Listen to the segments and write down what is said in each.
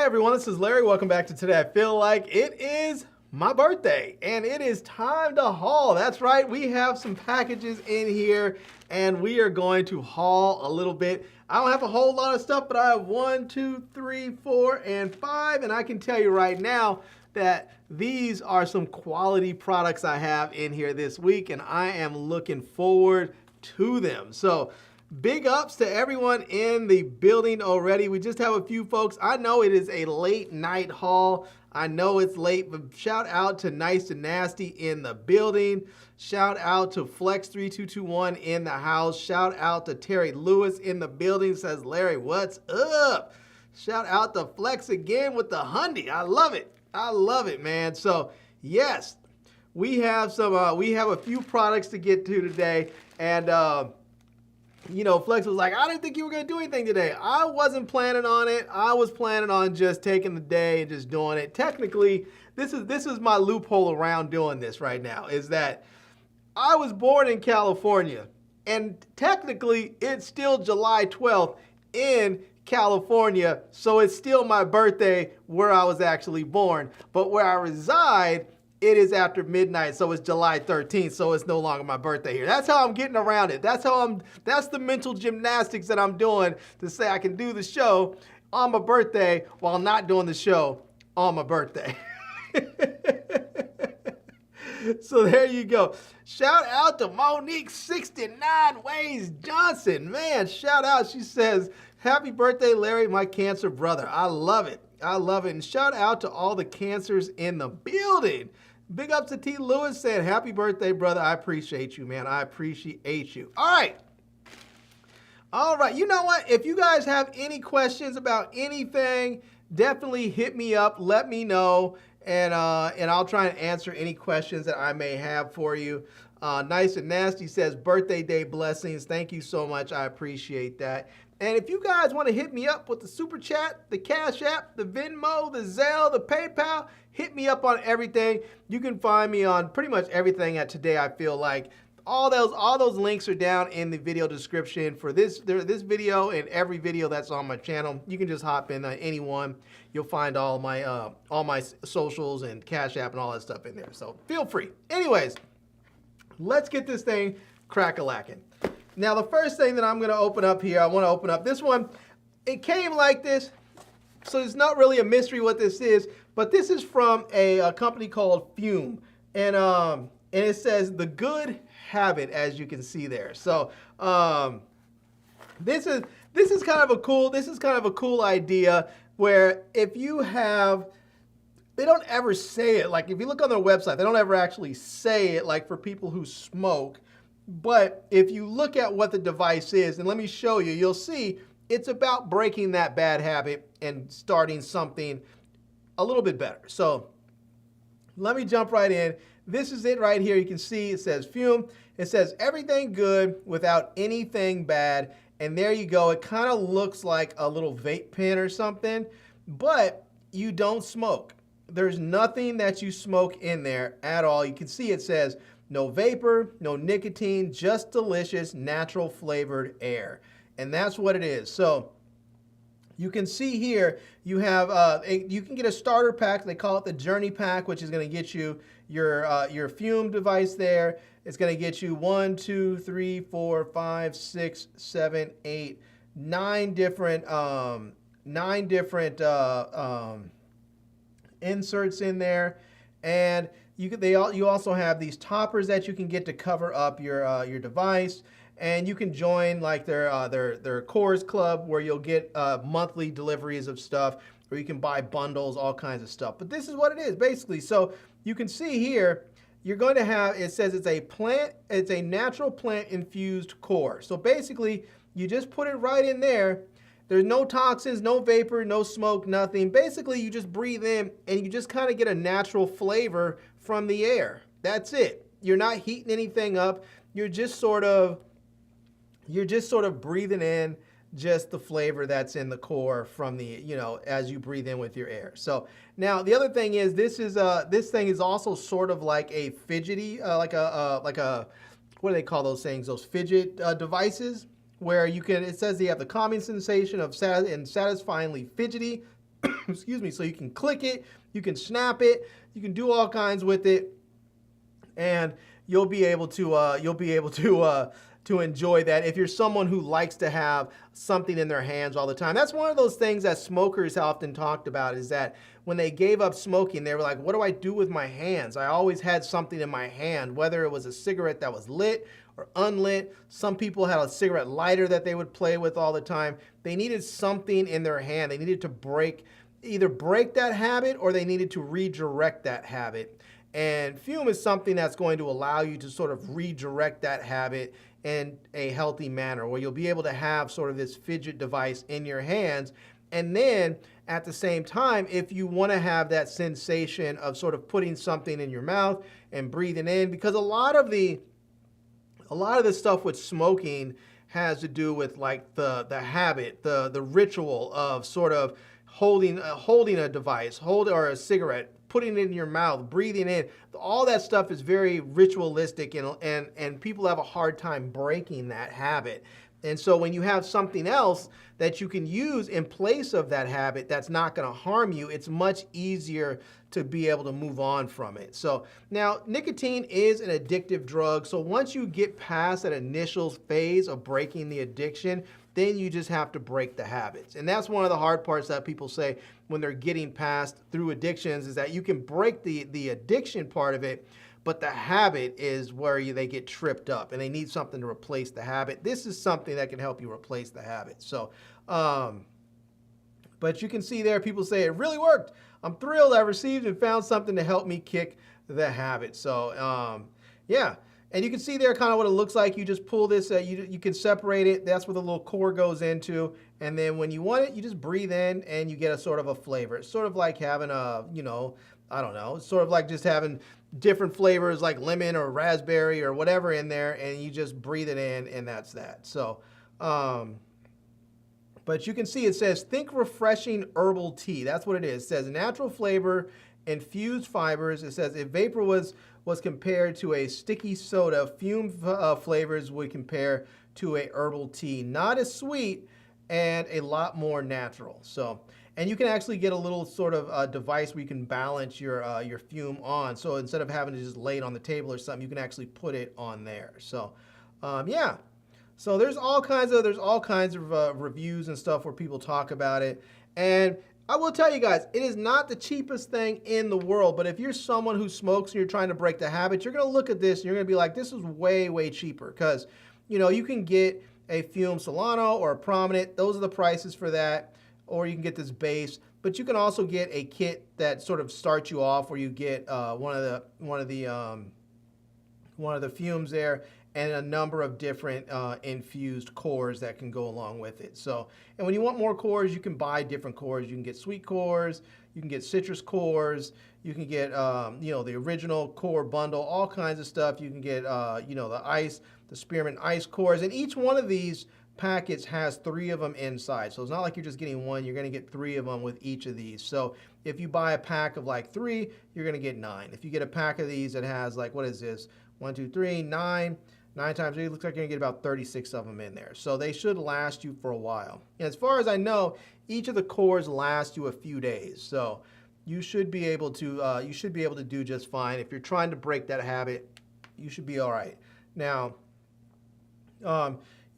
Hi everyone, this is Larry. Welcome back to Today I Feel Like. It is my birthday and it is time to haul. That's right, we have some packages in here and we are going to haul a little bit. I don't have a whole lot of stuff, but I have 1, 2, 3, 4, and 5, and I can tell you right now that these are some quality products I have in here this week, and I am looking forward to them. So big ups to everyone in the building already. We just have a few folks. I know it is a late night haul. I know it's late, but shout out to Nice and Nasty in the building. Shout out to Flex3221 in the house. Shout out to Terry Lewis in the building. Says, Larry, what's up? Shout out to Flex again with the Hyundai. I love it. I love it, man. So yes, we have a few products to get to today, and you know, Flex was like, I didn't think you were going to do anything today. I wasn't planning on it. I was planning on just taking the day and just doing it. Technically, this is my loophole around doing this right now, is that I was born in California, and technically it's still July 12th in California, so it's still my birthday where I was actually born. But where I reside, it is after midnight, so it's July 13th, so it's no longer my birthday here. That's how I'm getting around it. That's the mental gymnastics that I'm doing to say I can do the show on my birthday while not doing the show on my birthday. So there you go. Shout out to Monique 69 Ways Johnson. Man, shout out. She says, happy birthday, Larry, my cancer brother. I love it. I love it. And shout out to all the cancers in the building. Big ups to T. Lewis saying, happy birthday, brother. I appreciate you, man. I appreciate you. All right. All right. You know what? If you guys have any questions about anything, definitely hit me up. Let me know. And I'll try and answer any questions that I may have for you. Nice and Nasty says, birthday day blessings. Thank you so much. I appreciate that. And if you guys want to hit me up with the Super Chat, the Cash App, the Venmo, the Zelle, the PayPal, hit me up on everything. You can find me on pretty much everything at Today I Feel Like. All those links are down in the video description for this video and every video that's on my channel. You can just hop in any one. You'll find all my socials and Cash App and all that stuff in there. So feel free. Anyways, let's get this thing crack-a-lacking. Now the first thing that I'm going to open up here, I want to open up this one. It came like this, so it's not really a mystery what this is, but this is from a company called Fume, and it says the good habit, as you can see there. So this is kind of a cool idea where if you have, they don't ever say it, like if you look on their website, they don't ever actually say it like for people who smoke. But if you look at what the device is, and let me show you, you'll see it's about breaking that bad habit and starting something a little bit better. So let me jump right in. This is it right here. You can see it says Fume. It says everything good without anything bad. And there you go. It kind of looks like a little vape pen or something, but you don't smoke. There's nothing that you smoke in there at all. You can see it says no vapor, no nicotine, just delicious, natural flavored air. And that's what it is. So you can see here, you have you can get a starter pack. They call it the Journey Pack, which is going to get you your Fume device there. It's going to get you 1, 2, 3, 4, 5, 6, 7, 8, 9 different inserts in there, and you also have these toppers that you can get to cover up your device, and you can join like their Cores Club where you'll get monthly deliveries of stuff, or you can buy bundles, all kinds of stuff. But this is what it is basically. So you can see here, you're going to have, it says it's a natural plant infused core. So basically, you just put it right in there. There's no toxins, no vapor, no smoke, nothing. Basically, you just breathe in and you just kind of get a natural flavor from the air. That's it. You're not heating anything up. You're just sort of breathing in just the flavor that's in the core from the, you know, as you breathe in with your air. So now the other thing is this thing is also sort of like a fidgety, like a what do they call those things? Those fidget devices where you can, it says you have the calming sensation of satisfyingly fidgety. excuse me, so you can click it, you can snap it, you can do all kinds with it, and you'll be able to enjoy that if you're someone who likes to have something in their hands all the time. That's one of those things that smokers often talked about, is that when they gave up smoking, they were like, what do I do with my hands? I always had something in my hand, whether it was a cigarette that was lit or unlit. Some people had a cigarette lighter that they would play with all the time. They needed something in their hand. They needed to either break that habit, or they needed to redirect that habit. And fume is something that's going to allow you to sort of redirect that habit in a healthy manner, where you'll be able to have sort of this fidget device in your hands. And then at the same time, if you want to have that sensation of sort of putting something in your mouth and breathing in, because a lot of the stuff with smoking has to do with like the habit, the ritual of sort of holding a device, or a cigarette, putting it in your mouth, breathing in. All that stuff is very ritualistic, and people have a hard time breaking that habit. And so when you have something else that you can use in place of that habit that's not going to harm you, it's much easier to be able to move on from it. So now, nicotine is an addictive drug. So once you get past that initial phase of breaking the addiction, then you just have to break the habits. And that's one of the hard parts that people say when they're getting past through addictions, is that you can break the addiction part of it, but the habit is where they get tripped up, and they need something to replace the habit. This is something that can help you replace the habit. So, but you can see there, people say it really worked. I'm thrilled I received and found something to help me kick the habit. So, yeah. And you can see there kind of what it looks like. You just pull this, you can separate it. That's where the little core goes into. And then when you want it, you just breathe in and you get a sort of a flavor. It's sort of like having a, I don't know, it's sort of like just having different flavors like lemon or raspberry or whatever in there, and you just breathe it in, and that's that. So, but you can see it says, think refreshing herbal tea. That's what it is. It says natural flavor, infused fibers. It says if vapor was compared to a sticky soda, fume flavors would compare to a herbal tea. Not as sweet and a lot more natural. So, and you can actually get a little sort of device where you can balance your fume on. So instead of having to just lay it on the table or something, you can actually put it on there. So, yeah. So there's all kinds of reviews and stuff where people talk about it. And I will tell you guys, it is not the cheapest thing in the world, but if you're someone who smokes and you're trying to break the habit, you're going to look at this and you're going to be like, this is way, way cheaper, because, you can get a Fume Solano or a Prominent. Those are the prices for that, or you can get this base, but you can also get a kit that sort of starts you off, where you get one of the fumes there, and a number of different infused cores that can go along with it. So, and when you want more cores, you can buy different cores. You can get sweet cores, you can get citrus cores, you can get the original core bundle, all kinds of stuff. You can get the spearmint ice cores, and each one of these packets has 3 of them inside. So it's not like you're just getting one, you're gonna get 3 of them with each of these. So if you buy a pack of like 3, you're gonna get 9. If you get a pack of these that has like, what is this? 1, 2, 3, 9. 9 times 3, looks like you're going to get about 36 of them in there. So they should last you for a while. And as far as I know, each of the cores last you a few days. So you should be able to do just fine. If you're trying to break that habit, you should be all right. Now,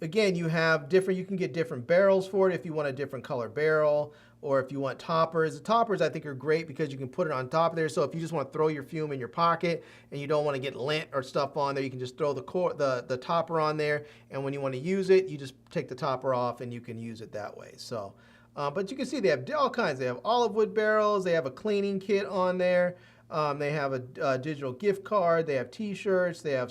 again, you can get different barrels for it if you want a different color barrel, or if you want toppers. The toppers, I think, are great because you can put it on top of there. So if you just want to throw your fume in your pocket and you don't want to get lint or stuff on there, you can just throw the topper on there. And when you want to use it, you just take the topper off and you can use it that way. So, but you can see they have all kinds. They have olive wood barrels. They have a cleaning kit on there. They have a digital gift card. They have T-shirts. They have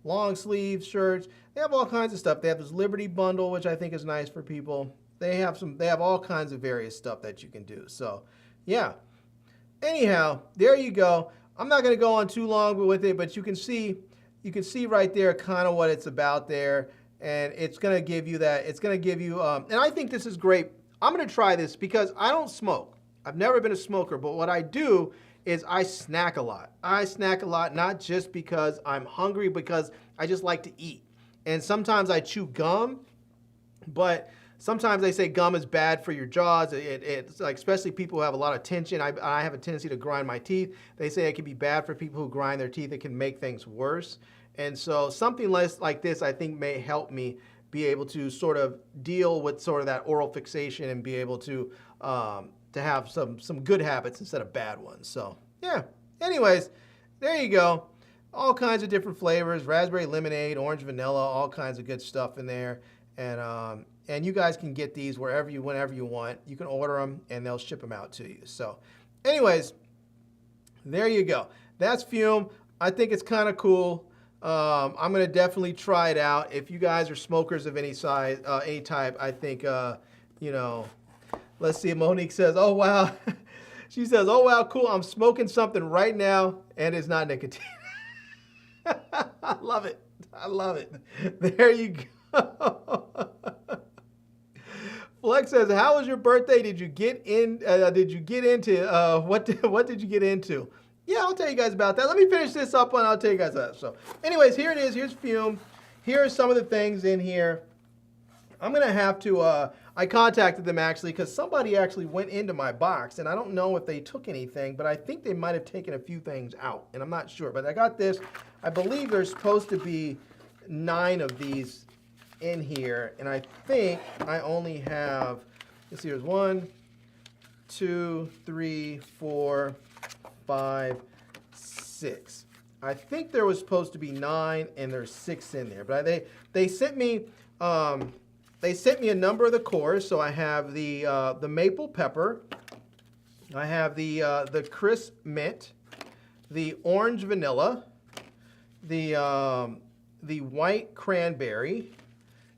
long sleeve shirts. They have all kinds of stuff. They have this Liberty bundle, which I think is nice for people. They have all kinds of various stuff that you can do. So, yeah. Anyhow, there you go. I'm not going to go on too long with it, but you can see right there kind of what it's about there, and it's going to give you that. It's going to give you, and I think this is great. I'm going to try this because I don't smoke. I've never been a smoker, but what I do is I snack a lot. I snack a lot, not just because I'm hungry, because I just like to eat. And sometimes I chew gum, but sometimes they say gum is bad for your jaws. It's like, especially people who have a lot of tension. I have a tendency to grind my teeth. They say it can be bad for people who grind their teeth. It can make things worse. And so something less like this, I think, may help me be able to sort of deal with sort of that oral fixation and be able to have some good habits instead of bad ones. So yeah, anyways, there you go. All kinds of different flavors, raspberry lemonade, orange vanilla, all kinds of good stuff in there. And you guys can get these whenever you want. You can order them and they'll ship them out to you. So anyways, there you go. That's Fume. I think it's kind of cool. I'm going to definitely try it out. If you guys are smokers of any size, any type, I think, you know, let's see. Monique says, oh, wow. She says, oh, wow, cool. I'm smoking something right now and it's not nicotine. I love it. I love it. There you go. Flex says, how was your birthday? Did you get into, what did you get into? Yeah, I'll tell you guys about that. Let me finish this up and I'll tell you guys that. So anyways, here it is. Here's Fume. Here are some of the things in here. I'm going to have to, I contacted them actually because somebody actually went into my box and I don't know if they took anything, but I think they might have taken a few things out and I'm not sure. But I got this. I believe there's supposed to be 9 of these in here and I think I only have, let's see, there's 1, 2, 3, 4, 5, 6. I think there was supposed to be 9 and there's 6 in there. But they sent me a number of the cores. So I have the maple pepper, I have the crisp mint, the orange vanilla, the white cranberry,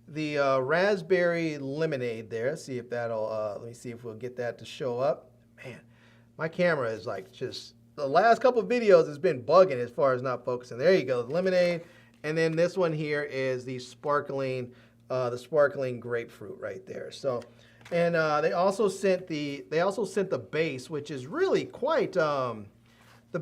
the raspberry lemonade there. Let's see if that'll, let me see if we'll get that to show up. Man, my camera is like just, the last couple of videos has been bugging as far as not focusing. There you go, the lemonade. And then this one here is the sparkling grapefruit right there. So, and they also sent the base, which is really quite, the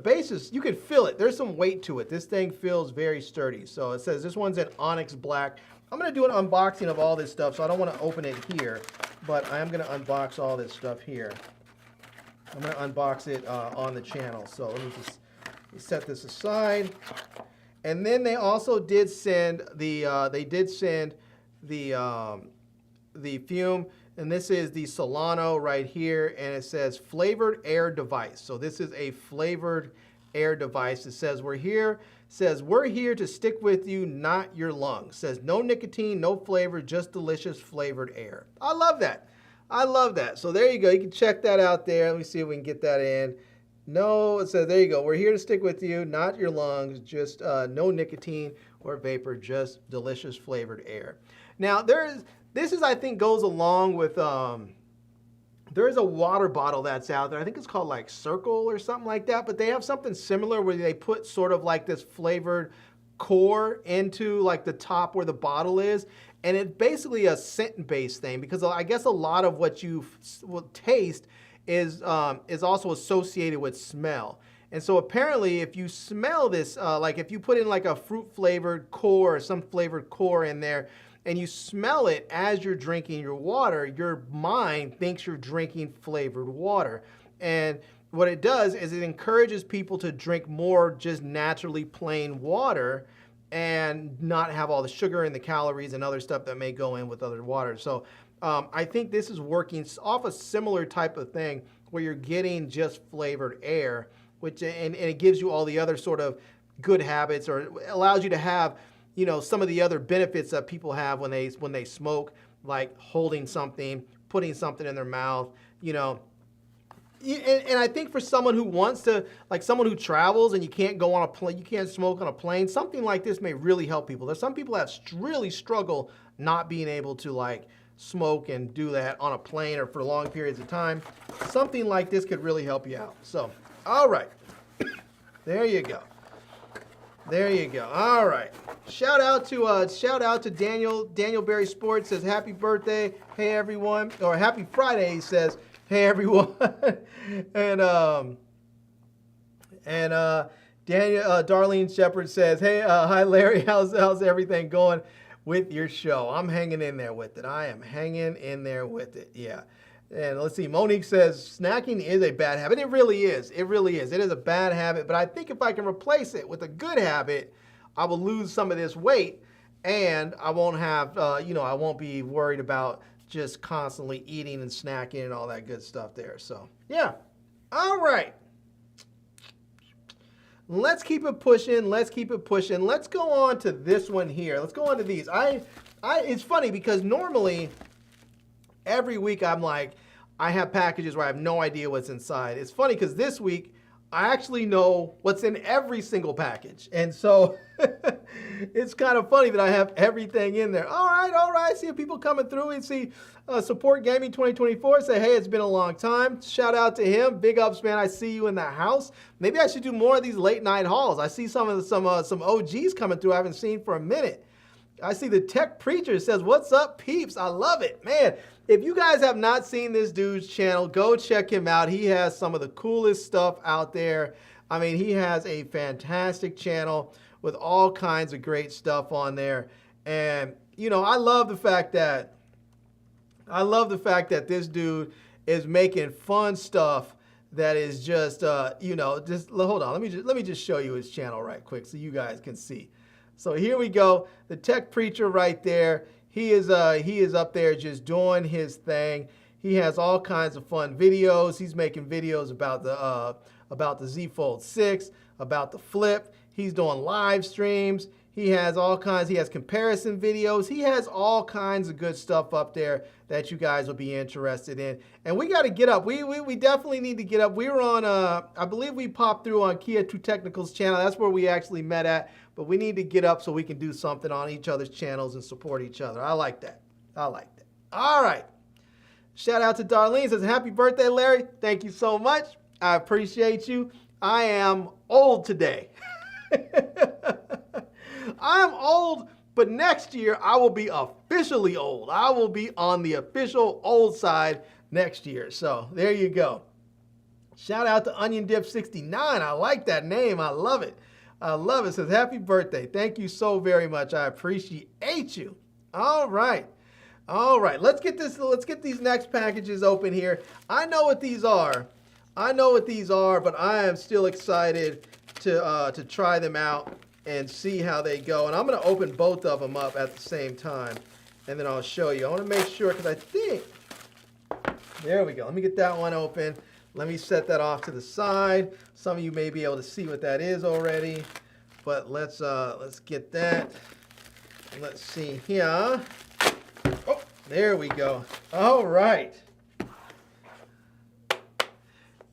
base is, you can feel it. There's some weight to it. This thing feels very sturdy. So it says this one's in onyx black. I'm going to do an unboxing of all this stuff, so I don't want to open it here, but I am going to unbox all this stuff here. I'm going to unbox it on the channel. So let me just set this aside. And then they also did send the Fume, and this is the Solano right here, and it says flavored air device. So this is a flavored air device. It says we're here to stick with you, not your lungs. It says no nicotine, no flavor, just delicious flavored air. I love that. I love that. So there you go. You can check that out there. Let me see if we can get that in. No, it says, there you go. We're here to stick with you, not your lungs, just no nicotine or vapor, just delicious flavored air. Now, I think goes along with, there is a water bottle that's out there. I think it's called like Circle or something like that, but they have something similar where they put sort of like this flavored core into like the top where the bottle is. And it's basically a scent-based thing because I guess a lot of what you will taste is also associated with smell. And so apparently if you smell this, like if you put in like a fruit-flavored core or some flavored core in there, and you smell it as you're drinking your water, your mind thinks you're drinking flavored water. And what it does is it encourages people to drink more just naturally plain water and not have all the sugar and the calories and other stuff that may go in with other water. So I think this is working off a similar type of thing where you're getting just flavored air, which and it gives you all the other sort of good habits, or allows you to have, you know, some of the other benefits that people have when they smoke, like holding something, putting something in their mouth, you know. And I think for someone who wants to, like someone who travels and you can't go on a plane, you can't smoke on a plane, something like this may really help people. There's some people that really struggle not being able to like smoke and do that on a plane or for long periods of time. Something like this could really help you out. So, all right, there you go. There you go. All right. Shout out to Daniel Berry Sports says happy birthday. Hey everyone, or happy Friday. He says. Hey everyone, and Darlene Shepard says, hey, hi Larry, how's everything going? with your show. I'm hanging in there with it. I am hanging in there with it. Yeah. And let's see, Monique says, snacking is a bad habit. It really is. It really is. It is a bad habit, but I think if I can replace it with a good habit, I will lose some of this weight and I won't have, I won't be worried about just constantly eating and snacking and all that good stuff there. So, yeah. All right. Let's keep it pushing. Let's keep it pushing. Let's go on to this one here. Let's go on to these. It's funny because normally every week I'm like, I have packages where I have no idea what's inside. It's funny because this week I actually know what's in every single package. And so it's kind of funny that I have everything in there. All right. I see people coming through and see Support Gaming 2024 say, hey, it's been a long time. Shout out to him. Big ups, man. I see you in the house. Maybe I should do more of these late night hauls. I see some OGs coming through I haven't seen for a minute. I see the Tech Preacher says, what's up, peeps? I love it. Man, if you guys have not seen this dude's channel, go check him out. He has some of the coolest stuff out there. I mean, he has a fantastic channel with all kinds of great stuff on there. And, I love the fact that this dude is making fun stuff that is just, just hold on. Let me just show you his channel right quick so you guys can see. So here we go. The Tech Preacher right there. He is up there just doing his thing. He has all kinds of fun videos. He's making videos about the Z Fold 6, about the Flip. He's doing live streams. He has comparison videos. He has all kinds of good stuff up there that you guys will be interested in. And we got to get up. We definitely need to get up. We were on, I believe we popped through on Kia 2 Technical's channel. That's where we actually met at. But we need to get up so we can do something on each other's channels and support each other. I like that. All right. Shout out to Darlene. Says, happy birthday, Larry. Thank you so much. I appreciate you. I am old today. I'm old, but next year I will be officially old. I will be on the official old side next year. So there you go. Shout out to Onion Dip 69. I like that name. I love it. I love it. It says, happy birthday. Thank you so very much. I appreciate you. All right. Let's get these next packages open here. I know what these are, but I am still excited to try them out and see how they go. And I'm going to open both of them up at the same time, and then I'll show you. I want to make sure because I think, there we go. Let me get that one open. Let me set that off to the side. Some of you may be able to see what that is already, but let's get that. Let's see here. Oh, there we go. All right.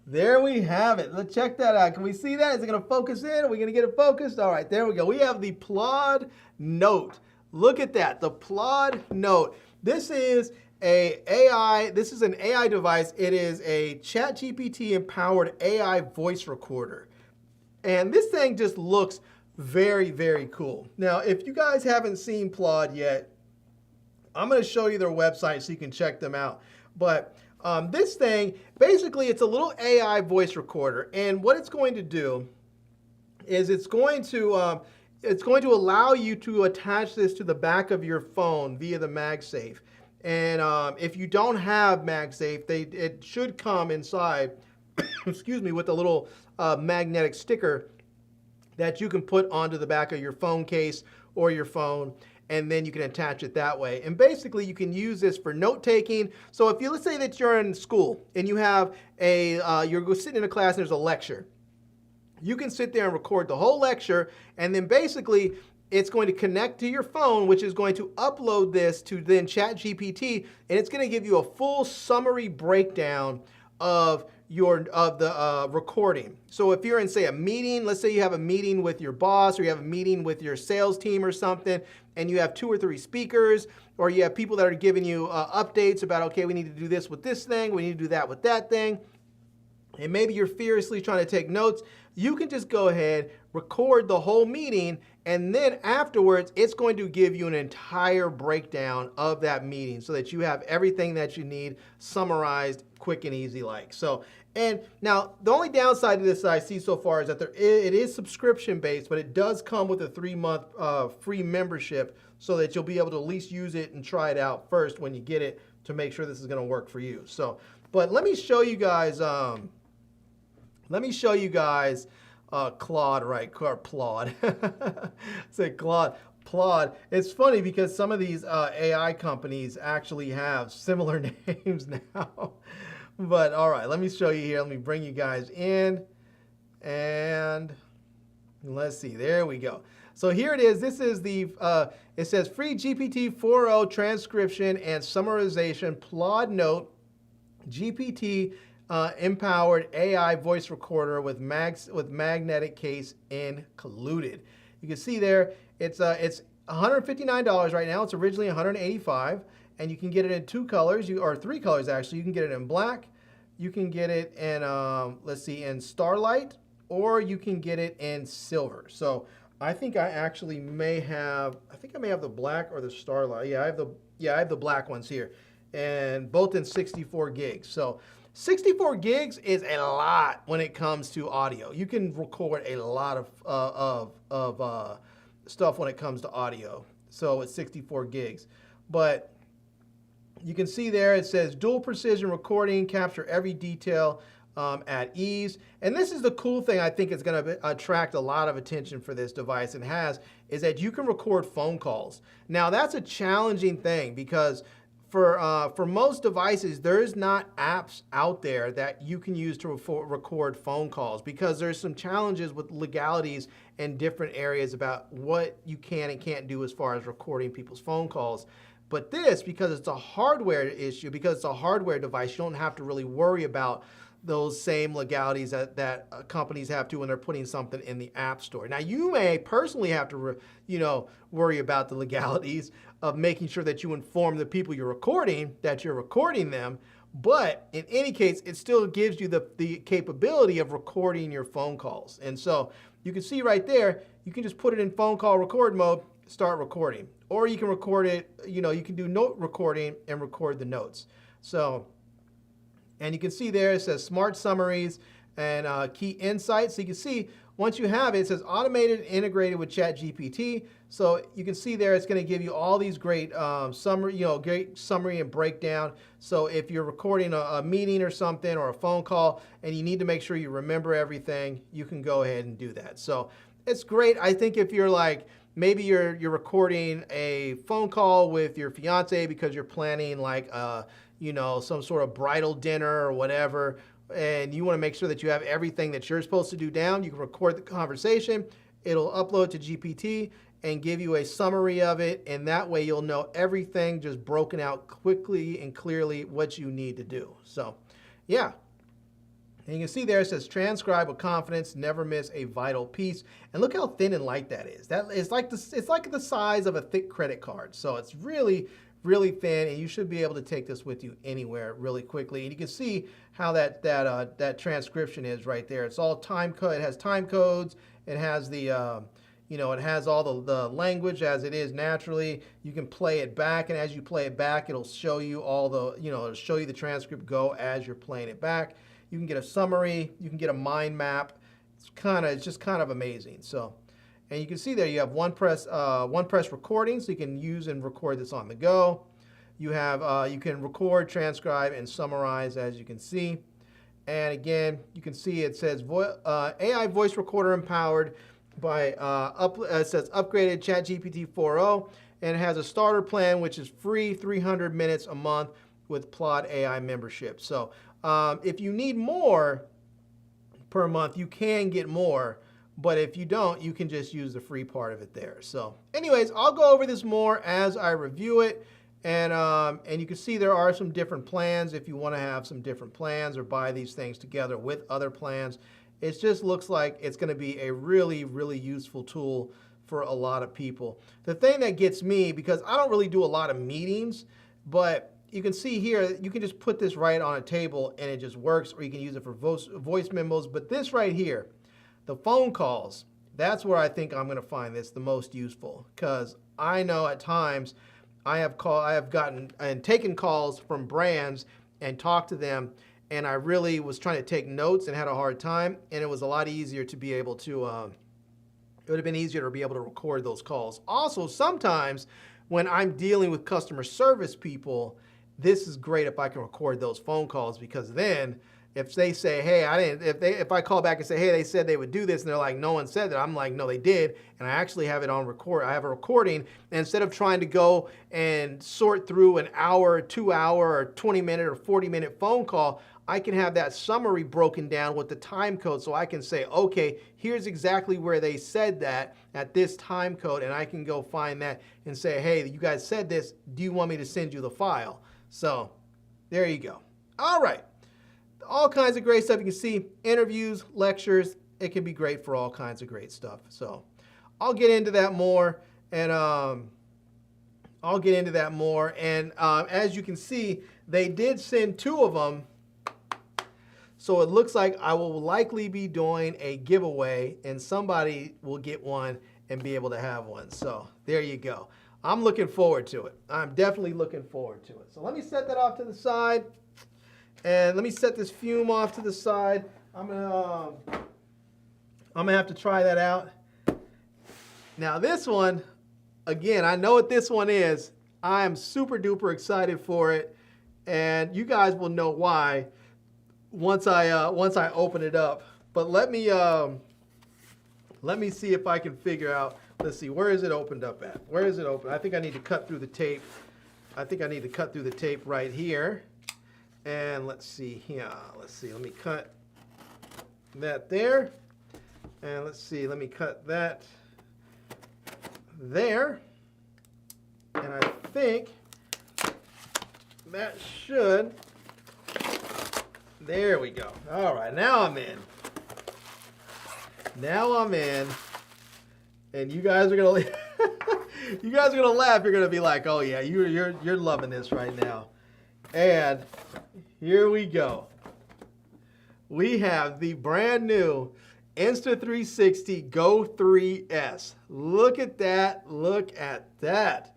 There we have it. Let's check that out. Can we see that? Is it going to focus in? Are we going to get it focused? All right, there we go. We have the Plod Note. Look at that, the Plod Note. This is an AI device. It is a ChatGPT empowered AI voice recorder. And this thing just looks very, very cool. Now, if you guys haven't seen Plod yet, I'm going to show you their website so you can check them out. But this thing, basically, it's a little AI voice recorder. And what it's going to do is it's going to allow you to attach this to the back of your phone via the MagSafe. And if you don't have MagSafe, it should come inside, excuse me, with a little magnetic sticker that you can put onto the back of your phone case or your phone, and then you can attach it that way. And basically, you can use this for note-taking. So if let's say that you're in school and you have you're sitting in a class and there's a lecture, you can sit there and record the whole lecture, and then basically, it's going to connect to your phone, which is going to upload this to then ChatGPT, and it's going to give you a full summary breakdown of the recording. So if you're in, say, a meeting, let's say you have a meeting with your boss, or you have a meeting with your sales team or something, and you have 2 or 3 speakers, or you have people that are giving you updates about, okay, we need to do this with this thing, we need to do that with that thing, and maybe you're furiously trying to take notes, you can just go ahead, record the whole meeting, and then afterwards, it's going to give you an entire breakdown of that meeting so that you have everything that you need summarized quick and easy like. So, and now the only downside to this that I see so far is that it is subscription based, but it does come with a 3-month free membership so that you'll be able to at least use it and try it out first when you get it to make sure this is going to work for you. So, but let me show you guys, Claude, right? Or Plod. Say Claude. Plod. It's funny because some of these AI companies actually have similar names now. But all right, let me show you here. Let me bring you guys in. And let's see. There we go. So here it is. This is the, it says free GPT-4o transcription and summarization Plod Note GPT empowered AI voice recorder with magnetic case included. You can see there, it's $159 right now. It's originally $185, and you can get it in 2 colors, or 3 colors actually. You can get it in black, you can get it in, let's see, in Starlight, or you can get it in silver. So I think I actually may have, the black or the Starlight. Yeah, I have the black ones here, and both in 64 gigs. So 64 gigs is a lot when it comes to audio. You can record a lot of stuff when it comes to audio. So it's 64 gigs. But you can see there it says dual precision recording, capture every detail at ease. And this is the cool thing I think is going to attract a lot of attention for this device and has, is that you can record phone calls. Now that's a challenging thing because for most devices, there's not apps out there that you can use to record phone calls because there's some challenges with legalities in different areas about what you can and can't do as far as recording people's phone calls. But this, because it's a hardware issue, because it's a hardware device, you don't have to really worry about those same legalities that companies have to when they're putting something in the App Store. Now, you may personally have to, worry about the legalities of making sure that you inform the people you're recording that you're recording them. But in any case, it still gives you the capability of recording your phone calls. And so you can see right there, you can just put it in phone call record mode, start recording. Or you can record it, you can do note recording and record the notes. So, and you can see there it says smart summaries and key insights. So you can see once you have it, it says automated and integrated with ChatGPT. So you can see there it's going to give you all these great great summary and breakdown. So if you're recording a meeting or something or a phone call and you need to make sure you remember everything, you can go ahead and do that. So it's great. I think if you're like, maybe you're recording a phone call with your fiance because you're planning like some sort of bridal dinner or whatever, and you want to make sure that you have everything that you're supposed to do down, you can record the conversation. It'll upload to GPT and give you a summary of it, and that way you'll know everything just broken out quickly and clearly what you need to do. So, yeah. And you can see there it says transcribe with confidence, never miss a vital piece. And look how thin and light that is. It's like the size of a thick credit card. So it's really, really thin, and you should be able to take this with you anywhere really quickly. And you can see how that transcription is right there. It's all time code. It has time codes. It has the it has all the language as it is naturally. You can play it back, and as you play it back, it'll show you all the it'll show you the transcript go as you're playing it back. You can get a summary. You can get a mind map. It's just kind of amazing. So. And you can see there you have one press recording, so you can use and record this on the go. You have you can record, transcribe, and summarize, as you can see. And again, you can see it says AI voice recorder empowered by it says upgraded ChatGPT 4o, and it has a starter plan which is free 300 minutes a month with Plod AI membership. So if you need more per month, you can get more. But if you don't, you can just use the free part of it there. So anyways, I'll go over this more as I review it. And you can see there are some different plans if you want to have some different plans or buy these things together with other plans. It just looks like it's going to be a really, really useful tool for a lot of people. The thing that gets me, because I don't really do a lot of meetings, but you can see here, you can just put this right on a table and it just works, or you can use it for voice memos. But this right here, the phone calls, that's where I think I'm going to find this the most useful, because I know at times I have gotten and taken calls from brands and talked to them, and I really was trying to take notes and had a hard time, and it was a lot easier to be able to, it would have been easier to be able to record those calls. Also, sometimes when I'm dealing with customer service people, this is great if I can record those phone calls, because then if they say, hey, if I call back and say, hey, they said they would do this, and they're like, no one said that, I'm like, no, they did, and I actually have it on record. I have a recording, and instead of trying to go and sort through an hour, 2 hour, or 20-minute or 40-minute phone call, I can have that summary broken down with the time code, so I can say, okay, here's exactly where they said that at this time code, and I can go find that and say, hey, you guys said this, do you want me to send you the file? So there you go. All right. All kinds of great stuff. You can see interviews, lectures. It can be great for all kinds of great stuff. So I'll get into that more, and as you can see, they did send 2 of them. So it looks like I will likely be doing a giveaway, and somebody will get one and be able to have one. So there you go. I'm looking forward to it. I'm definitely looking forward to it. So let me set that off to the side. And let me set this fume off to the side. I'm gonna have to try that out. Now this one, again, I know what this one is. I am super duper excited for it, and you guys will know why once I open it up. But let me see if I can figure out. Let's see, where is it opened up at? Where is it open? I think I need to cut through the tape. I think I need to cut through the tape right here. And let's see here. Let's see. Let me cut that there. And let's see. Let me cut that there. And I think that should. There we go. All right. Now I'm in. Now I'm in. And you guys are gonna you guys are gonna laugh. You're gonna be like, oh yeah, you're loving this right now. And here we go. We have the brand new Insta360 Go 3S. Look at that. Look at that.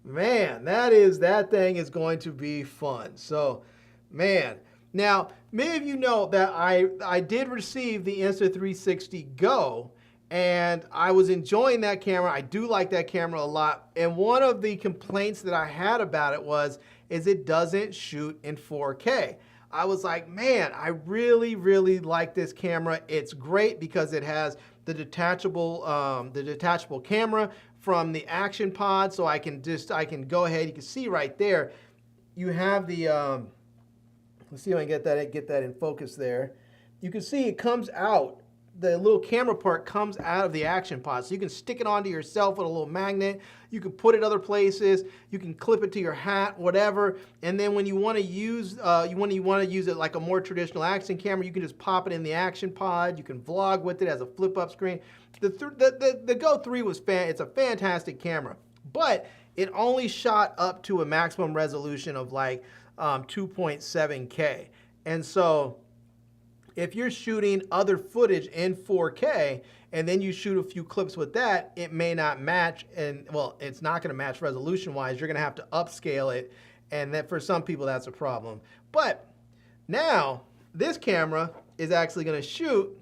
Man, that thing is going to be fun. So, man. Now, many of you know that I did receive the Insta360 Go, and I was enjoying that camera. I do like that camera a lot. And one of the complaints that I had about it is it doesn't shoot in 4K. I was like, man, I really, really like this camera. It's great because it has the detachable camera from the action pod. So I can go ahead. You can see right there, you have the, let's see if I can get that in focus there. You can see it comes out. The little camera part comes out of the action pod. So you can stick it onto yourself with a little magnet. You can put it other places. You can clip it to your hat, whatever. And then when you want to use it like a more traditional action camera, you can just pop it in the action pod. You can vlog with it as a flip-up screen. The Go 3 it's a fantastic camera, but it only shot up to a maximum resolution of like 2.7K. And so if you're shooting other footage in 4K and then you shoot a few clips with that, it may not match, and well, it's not going to match resolution-wise. You're going to have to upscale it, and that for some people that's a problem. But now this camera is actually going to shoot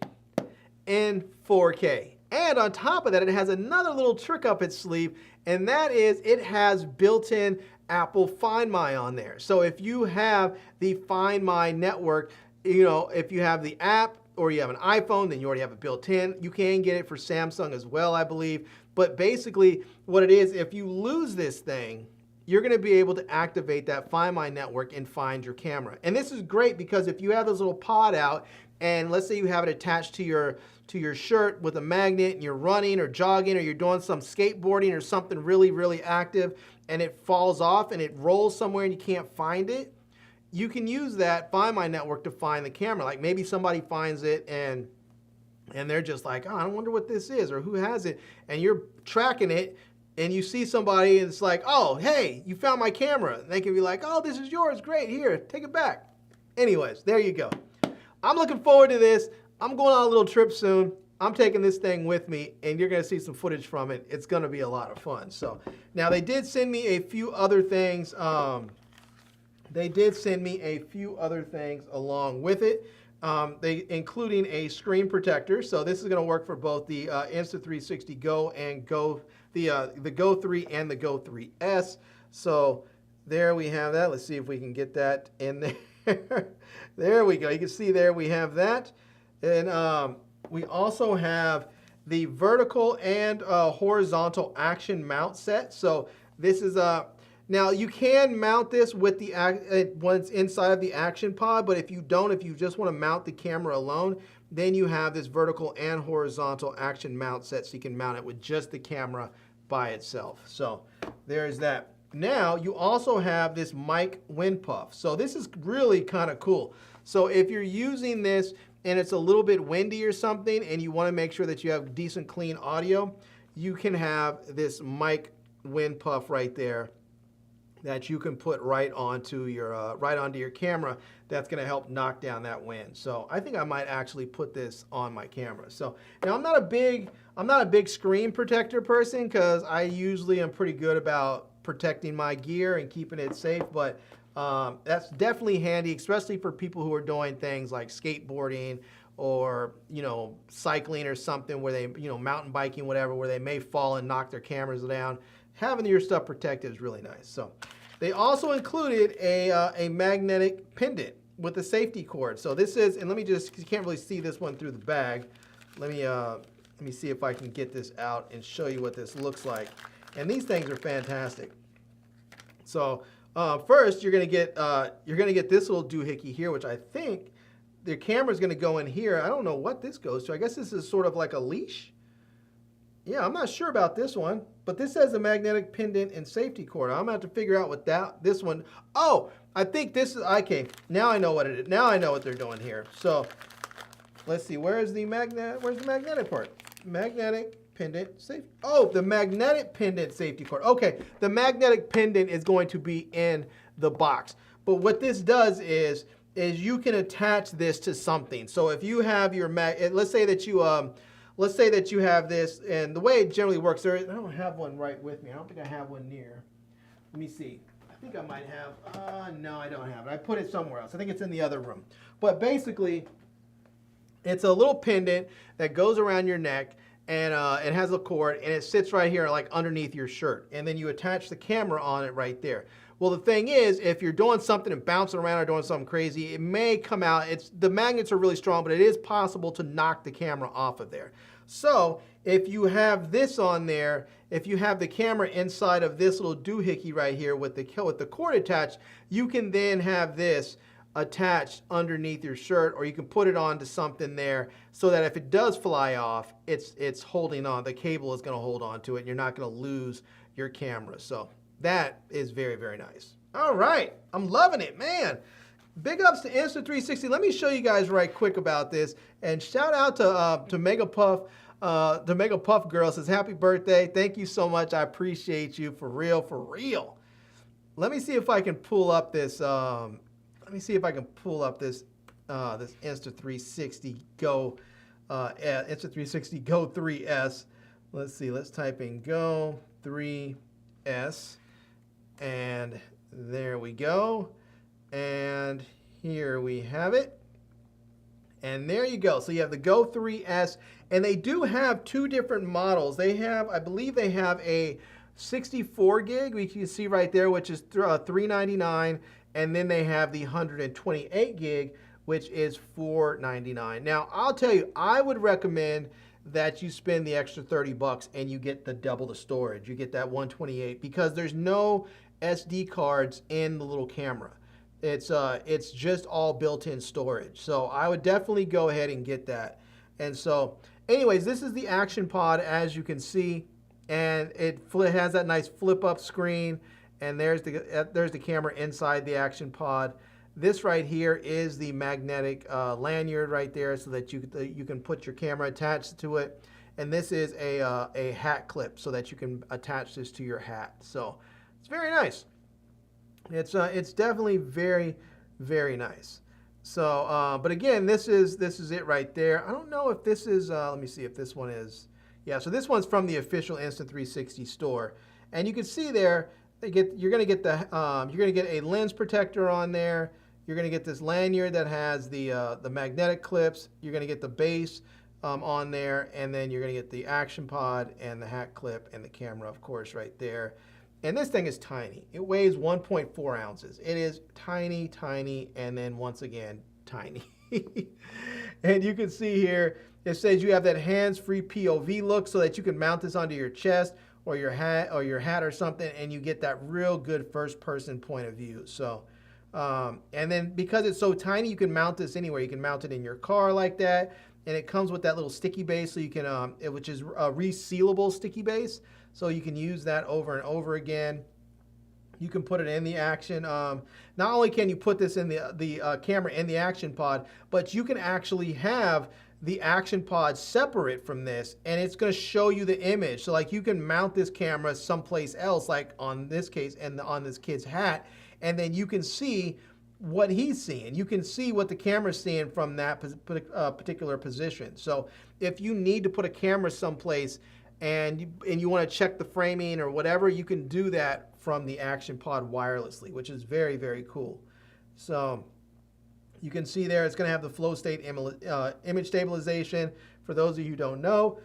in 4K. And on top of that, it has another little trick up its sleeve, and that is it has built-in Apple Find My on there. So if you have the Find My network, you know, if you have the app or you have an iPhone, then you already have it built in. You can get it for Samsung as well, I believe. But basically what it is, if you lose this thing, you're going to be able to activate that Find My network and find your camera. And this is great because if you have this little pod out, and let's say you have it attached to your shirt with a magnet, and you're running or jogging or you're doing some skateboarding or something really, really active, and it falls off and it rolls somewhere and you can't find it, you can use that Find My network to find the camera. Like maybe somebody finds it and they're just like, oh, I wonder what this is or who has it. And you're tracking it and you see somebody and it's like, oh, hey, you found my camera. And they can be like, oh, this is yours. Great. Here, take it back. Anyways, there you go. I'm looking forward to this. I'm going on a little trip soon. I'm taking this thing with me, and you're going to see some footage from it. It's going to be a lot of fun. So now they did send me a few other things. Along with it. Including a screen protector. So this is going to work for both the Insta360 Go and the Go 3 and the Go 3S. So there we have that. Let's see if we can get that in there. There we go. You can see there we have that. And we also have the vertical and horizontal action mount set. So this is now you can mount this with the once inside of the action pod, but if you just want to mount the camera alone, then you have this vertical and horizontal action mount set, so you can mount it with just the camera by itself. So there's that. Now you also have this mic wind puff. So this is really kind of cool. So if you're using this and it's a little bit windy or something and you want to make sure that you have decent clean audio, you can have this mic wind puff right there that you can put right onto your camera. That's going to help knock down that wind. So I think I might actually put this on my camera. So now I'm not a big screen protector person, because I usually am pretty good about protecting my gear and keeping it safe, but that's definitely handy, especially for people who are doing things like skateboarding or cycling or something where they mountain biking, whatever, where they may fall and knock their cameras down. Having your stuff protected is really nice. So they also included a magnetic pendant with a safety cord. So this is, and let me just, you can't really see this one through the bag. Let me see if I can get this out and show you what this looks like. And these things are fantastic. So first, you're gonna get this little doohickey here, which I think the camera's gonna go in here. I don't know what this goes to. I guess this is sort of like a leash. Yeah, I'm not sure about this one, but this has a magnetic pendant and safety cord. I'm gonna have to figure out what this one. Oh, I think this is, okay, now I know what it is. Now I know what they're doing here. So let's see, where's the magnetic part? Magnetic pendant safety. Oh, the magnetic pendant safety cord. Okay, the magnetic pendant is going to be in the box. But what this does is you can attach this to something. So if you have your let's say that you have this, and the way it generally works, I don't have one right with me. I don't think I have one near. Let me see. I think I might have. No, I don't have it. I put it somewhere else. I think it's in the other room. But basically, it's a little pendant that goes around your neck, and it has a cord, and it sits right here like underneath your shirt. And then you attach the camera on it right there. Well, the thing is, if you're doing something and bouncing around or doing something crazy, it may come out. The magnets are really strong, but it is possible to knock the camera off of there. So if you have this on there, if you have the camera inside of this little doohickey right here with the cord attached, you can then have this attached underneath your shirt, or you can put it onto something there so that if it does fly off, it's holding on. The cable is going to hold on to it, and you're not going to lose your camera. So that is very, very nice. All right, I'm loving it, man. Big ups to Insta360. Let me show you guys right quick about this, and shout out to Mega Puff. The Mega Puff girl says, happy birthday. Thank you so much. I appreciate you, for real, for real. Let me see if I can pull up this. This Insta360 Go, Insta360 Go 3S. Let's see. Let's type in Go 3S, and there we go. And here we have it. And there you go. So you have the Go 3S, and they do have two different models. They have, I believe they have a 64 gig, which you can see right there, which is $399. And then they have the 128 gig, which is $499. Now, I'll tell you, I would recommend that you spend the extra $30 and you get the double the storage. You get that 128, because there's no SD cards in the little camera. It's just all built-in storage. So I would definitely go ahead and get that. And so, anyways, this is the action pod, as you can see, and it has that nice flip-up screen. And there's the camera inside the action pod. This right here is the magnetic lanyard right there, so that you can put your camera attached to it. And this is a hat clip, so that you can attach this to your hat. So it's very nice. It's definitely very, very nice. So, but again, this is it right there. I don't know if this is, let me see if this one is, yeah, so this one's from the official Insta360 store. And you can see there, you're gonna get a lens protector on there. You're gonna get this lanyard that has the magnetic clips. You're gonna get the base on there, and then you're gonna get the action pod and the hat clip and the camera, of course, right there. And this thing is tiny. It weighs 1.4 ounces. It is tiny, tiny, and then once again, tiny. And you can see here, it says you have that hands-free POV look so that you can mount this onto your chest or your hat or something, and you get that real good first-person point of view. So, and then because it's so tiny, you can mount this anywhere. You can mount it in your car like that, and it comes with that little sticky base, so you can, which is a resealable sticky base. So you can use that over and over again. You can put it in the action. Not only can you put this in the camera in the action pod, but you can actually have the action pod separate from this, and it's going to show you the image. So like you can mount this camera someplace else, like on this case and on this kid's hat, and then you can see what he's seeing. You can see what the camera's seeing from that particular position. So if you need to put a camera someplace and you want to check the framing or whatever, you can do that from the action pod wirelessly, which is very, very cool. So you can see there it's going to have the flow state image stabilization. For those of you who don't know,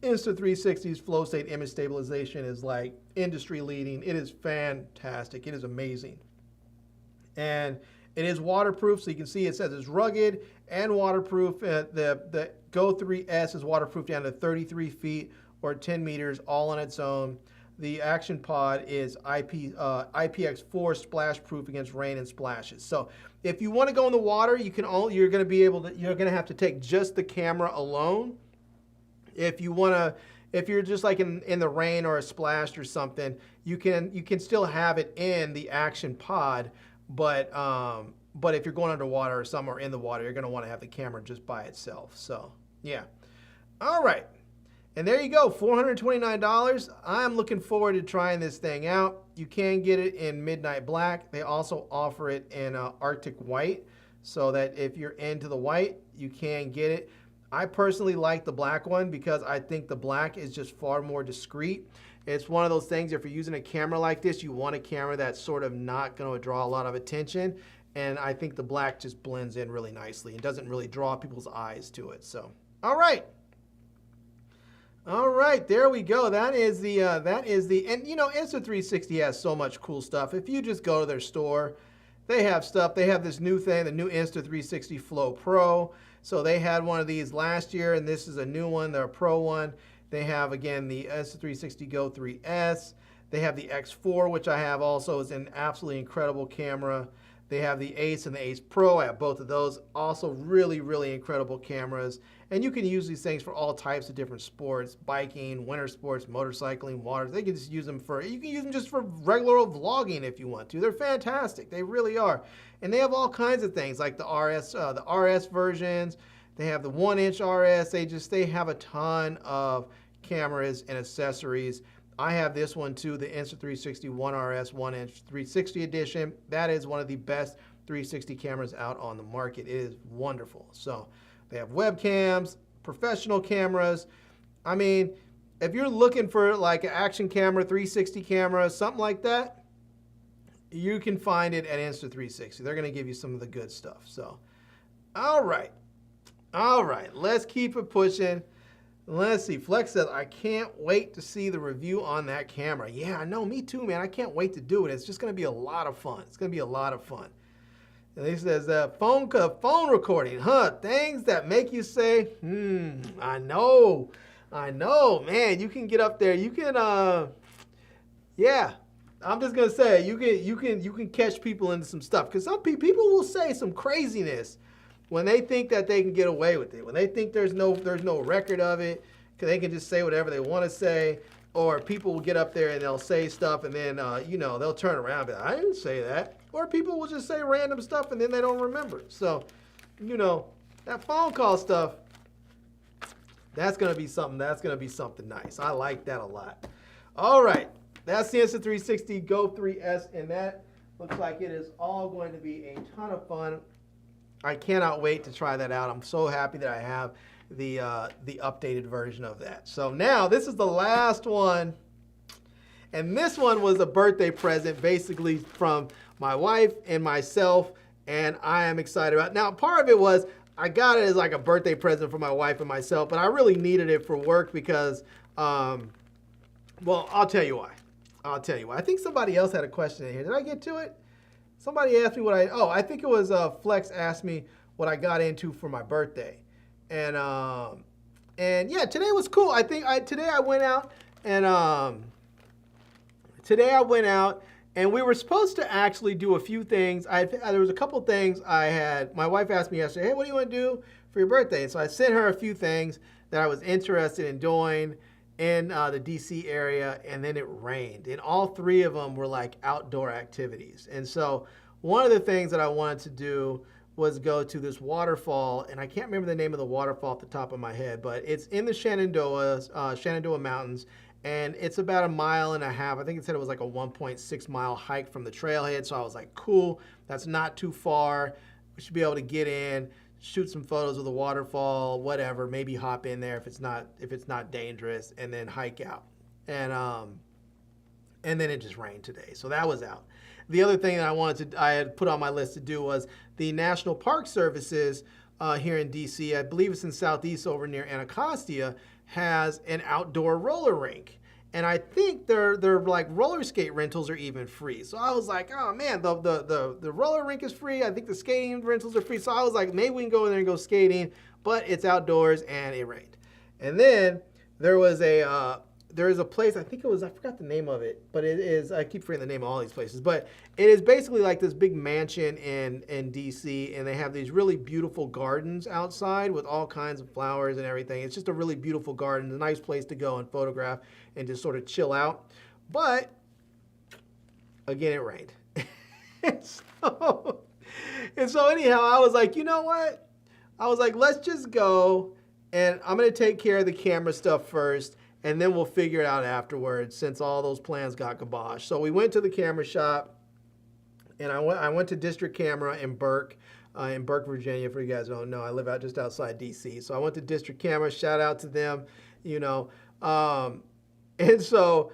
Insta360's flow state image stabilization is like industry leading. It is fantastic. It is amazing. And it is waterproof, so you can see it says it's rugged and waterproof. The Go 3S is waterproof down to 33 feet or 10 meters all on its own. The action pod is IPX4 splash proof against rain and splashes. So if you want to go in the water, you're going to have to take just the camera alone. If you're just like in the rain or a splash or something, you can still have it in the action pod, but if you're going underwater or somewhere in the water, you're going to want to have the camera just by itself. So yeah. All right. And there you go, $429. I'm looking forward to trying this thing out. You can get it in midnight black. They also offer it in Arctic white, so that if you're into the white, you can get it. I personally like the black one because I think the black is just far more discreet. It's one of those things, if you're using a camera like this, you want a camera that's sort of not going to draw a lot of attention. And I think the black just blends in really nicely and doesn't really draw people's eyes to it. So, all right. All right, there we go. And you know, Insta360 has so much cool stuff. If you just go to their store, they have stuff. They have this new thing, the new Insta360 Flow Pro. So they had one of these last year, and this is a new one, their Pro one. They have, again, the Insta360 Go 3S. They have the X4, which I have also. It's an absolutely incredible camera. They have the Ace and the Ace Pro. I have both of those. Also really, really incredible cameras. And you can use these things for all types of different sports, biking, winter sports, motorcycling, water. You can use them just for regular old vlogging if you want to. They're fantastic. They really are. And they have all kinds of things like the RS versions. They have the 1-inch RS. They have a ton of cameras and accessories. I have this one too, the Insta360 1RS 1-inch 360 edition. That is one of the best 360 cameras out on the market. It is wonderful. So they have webcams, professional cameras. I mean, if you're looking for like an action camera, 360 camera, something like that, you can find it at Insta360. They're going to give you some of the good stuff. So, all right, let's keep it pushing. Let's see. Flex says, I can't wait to see the review on that camera. Yeah, I know. Me too, man. I can't wait to do it. It's just going to be a lot of fun. It's going to be a lot of fun. And he says, phone recording, huh? Things that make you say, I know, man. You can get up there. You can, yeah. I'm just going to say, you can catch people into some stuff. Because some people will say some craziness when they think that they can get away with it, when they think there's no record of it, because they can just say whatever they want to say, or people will get up there and they'll say stuff and then, they'll turn around and be like, I didn't say that. Or people will just say random stuff and then they don't remember. So, that phone call stuff, that's going to be something nice. I like that a lot. All right, that's the Insta360 Go 3S, and that looks like it is all going to be a ton of fun. I cannot wait to try that out. I'm so happy that I have the updated version of that. So now this is the last one. And this one was a birthday present basically from my wife and myself, and I am excited about it. Now, part of it was I got it as like a birthday present for my wife and myself, but I really needed it for work because, well, I'll tell you why. I'll tell you why. I think somebody else had a question in here. Did I get to it? Somebody asked me what I think it was Flex asked me what I got into for my birthday. And yeah, today was cool. I think today I went out and we were supposed to actually do a few things. There was a couple things my wife asked me yesterday, hey, what do you want to do for your birthday? And so I sent her a few things that I was interested in doing in the DC area, and then it rained. And all three of them were like outdoor activities. And so one of the things that I wanted to do was go to this waterfall, and I can't remember the name of the waterfall off the top of my head, but it's in the Shenandoah Mountains, and it's about 1.5 miles. I think it said it was like a 1.6 mile hike from the trailhead, so I was like, cool, that's not too far. We should be able to get in, shoot some photos of the waterfall, whatever, maybe hop in there if it's not dangerous, and then hike out. And then it just rained today, so that was out. The other thing that I had put on my list to do was the National Park Services here in DC, I believe it's in Southeast over near Anacostia, has an outdoor roller rink. And I think their like roller skate rentals are even free. So I was like, oh man, the roller rink is free. I think the skating rentals are free. So I was like, maybe we can go in there and go skating, but it's outdoors and it rained. And then there is a place, I think it was, I forgot the name of it, but it is, I keep forgetting the name of all these places, but it is basically like this big mansion in DC, and they have these really beautiful gardens outside with all kinds of flowers and everything. It's just a really beautiful garden, a nice place to go and photograph and just sort of chill out. But again, it rained. and so anyhow, I was like, you know what? I was like, let's just go, and I'm going to take care of the camera stuff first, and then we'll figure it out afterwards since all those plans got kiboshed. So we went to the camera shop, and I went to District Camera in Burke, Virginia. For you guys who don't know, I live out just outside DC. So I went to District Camera. Shout out to them, you know. And so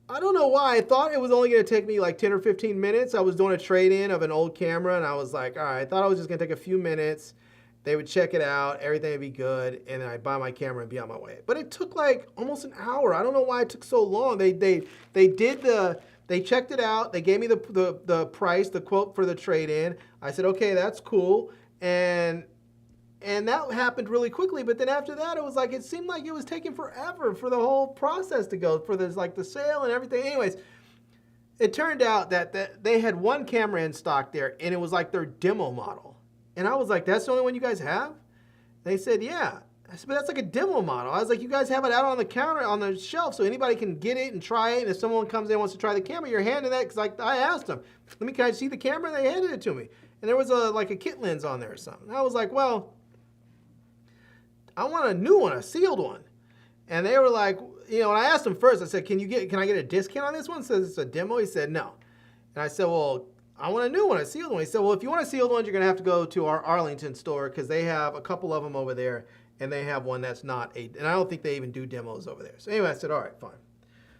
I don't know why. I thought it was only going to take me like 10 or 15 minutes. I was doing a trade-in of an old camera, and I was like, all right, I thought I was just going to take a few minutes. They would check it out, everything would be good, and then I'd buy my camera and be on my way. But it took like almost an hour. I don't know why it took so long. They checked it out. They gave me the price, the quote for the trade-in. I said, okay, that's cool. And that happened really quickly. But then after that, it seemed like it was taking forever for the whole process to go, for this, like the sale and everything. Anyways, it turned out that they had one camera in stock there, and it was like their demo model. And I was like, that's the only one you guys have? They said, yeah. I said, but that's like a demo model. I was like, you guys have it out on the counter, on the shelf, so anybody can get it and try it. And if someone comes in and wants to try the camera, you're handing that, because like I asked them, can I see the camera? And they handed it to me. And there was like a kit lens on there or something. And I was like, well, I want a new one, a sealed one. And they were like, and I asked them first, I said, can I get a discount on this one? Says it's a demo. He said, no. And I said, well, I want a new one, a sealed one. He said, well, if you want a sealed one, you're going to have to go to our Arlington store, because they have a couple of them over there, and they have one that's not and I don't think they even do demos over there. So anyway, I said, all right, fine.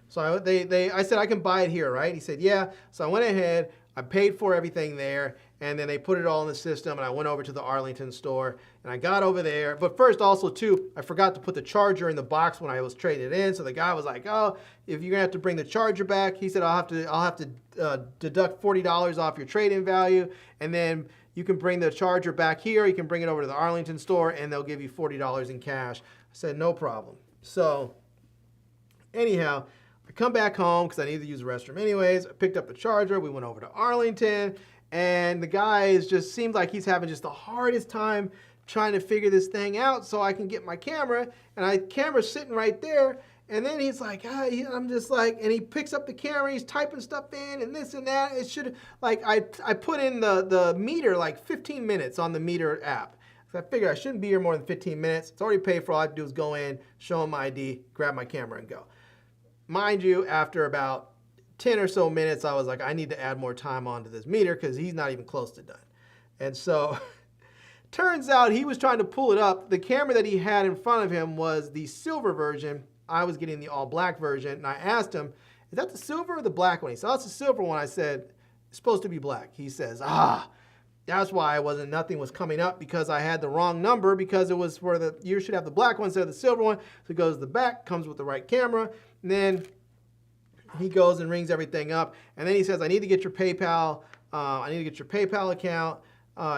So I said, I can buy it here, right? He said, yeah. So I went ahead, I paid for everything there, and then they put it all in the system, and I went over to the Arlington store, and I got over there. But first, also, too, I forgot to put the charger in the box when I was trading it in. So the guy was like, oh, if you're going to have to bring the charger back, he said, I'll have to deduct $40 off your trade-in value, and then you can bring the charger back here. You can bring it over to the Arlington store, and they'll give you $40 in cash. I said, no problem. So anyhow, I come back home because I needed to use the restroom anyways. I picked up the charger. We went over to Arlington. And the guy just seems like he's having just the hardest time trying to figure this thing out so I can get my camera. And camera's sitting right there. And then he's like, I'm just like, and he picks up the camera, he's typing stuff in and this and that. It should, like, I put in the meter, like 15 minutes on the meter app. So I figured I shouldn't be here more than 15 minutes. It's already paid for. All I have to do is go in, show him my ID, grab my camera and go. Mind you, after about 10 or so minutes, I was like, I need to add more time onto this meter because he's not even close to done. And so Turns out he was trying to pull it up. The camera that he had in front of him was the silver version. I was getting the all black version, and I asked him, is that the silver or the black one? He said, oh, it's the silver one. I said, it's supposed to be black. He says, that's why nothing was coming up, because I had the wrong number, because it was for you should have the black one instead of the silver one. So it goes to the back, comes with the right camera, and then he goes and rings everything up. And then he says, I need to get your PayPal, account,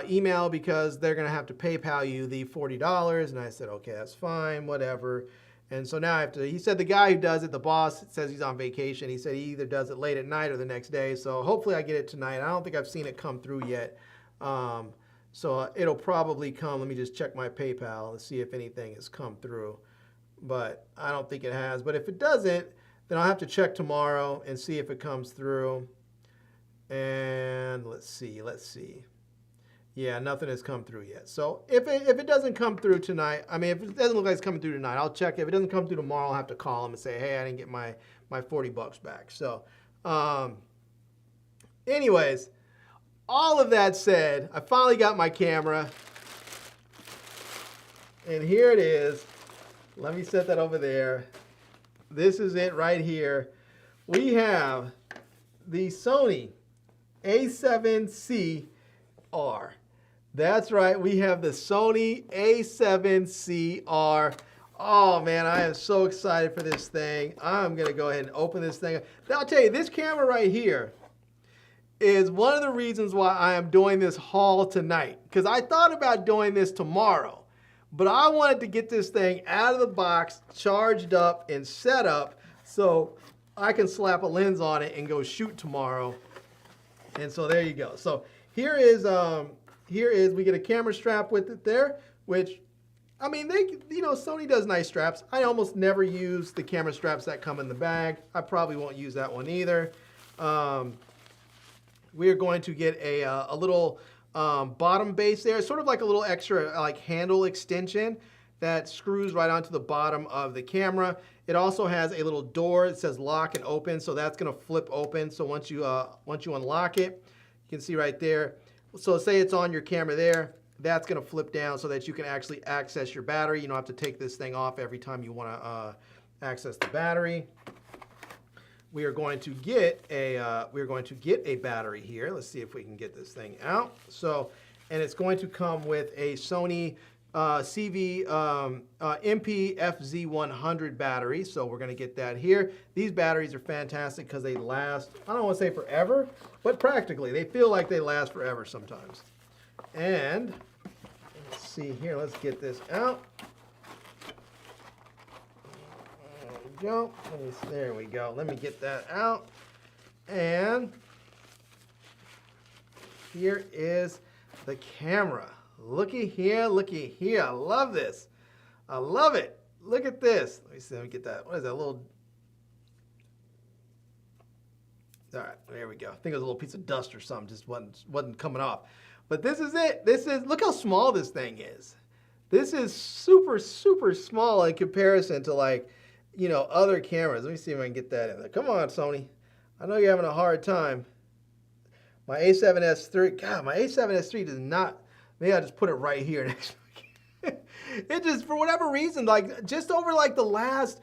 email, because they're going to have to PayPal you the $40. And I said, okay, that's fine, whatever. And so now I have to, he said the guy who does it, the boss, says he's on vacation. He said he either does it late at night or the next day. So hopefully I get it tonight. I don't think I've seen it come through yet. So it'll probably come. Let me just check my PayPal and see if anything has come through. But I don't think it has. But if it doesn't, then I'll have to check tomorrow and see if it comes through. And let's see. Yeah, nothing has come through yet. So if it doesn't come through tonight, I mean, if it doesn't look like it's coming through tonight, I'll check it. If it doesn't come through tomorrow, I'll have to call him and say, hey, I didn't get my $40 back. So anyways, all of that said, I finally got my camera. And here it is. Let me set that over there. This is it right here. We have the Sony A7C-R. That's right, we have the Sony A7C-R. Oh man, I am so excited for this thing. I'm gonna go ahead and open this thing. Now I'll tell you, this camera right here is one of the reasons why I am doing this haul tonight. Because I thought about doing this tomorrow, but I wanted to get this thing out of the box, charged up and set up so I can slap a lens on it and go shoot tomorrow. And so there you go. So here is we get a camera strap with it there, which, I mean, Sony does nice straps. I almost never use the camera straps that come in the bag. I probably won't use that one either. We are going to get a little bottom base there, sort of like a little extra like handle extension that screws right onto the bottom of the camera. It also has a little door. It says lock and open, so that's going to flip open. So once you unlock it, you can see right there. So say it's on your camera there, that's going to flip down so that you can actually access your battery. You don't have to take this thing off every time you want to access the battery. We are going to get a battery here. Let's see if we can get this thing out. So, and it's going to come with a Sony CV MP FZ100 battery. So we're going to get that here. These batteries are fantastic because they last, I don't want to say forever, but practically they feel like they last forever sometimes. And let's see here, let's get this out. Go. There we go. Let me get that out. And here is the camera. Looky here, looky here. I love this. I love it. Look at this. Let me see. Let me get that. What is that little? All right, there we go. I think it was a little piece of dust or something. Just wasn't coming off. But this is it. Look how small this thing is. This is super, super small in comparison to other cameras. Let me see if I can get that in there. Come on, Sony. I know you're having a hard time. My A7S III, God, my A7S III does not, maybe I'll just put it right here next to me. It just, for whatever reason, just over the last,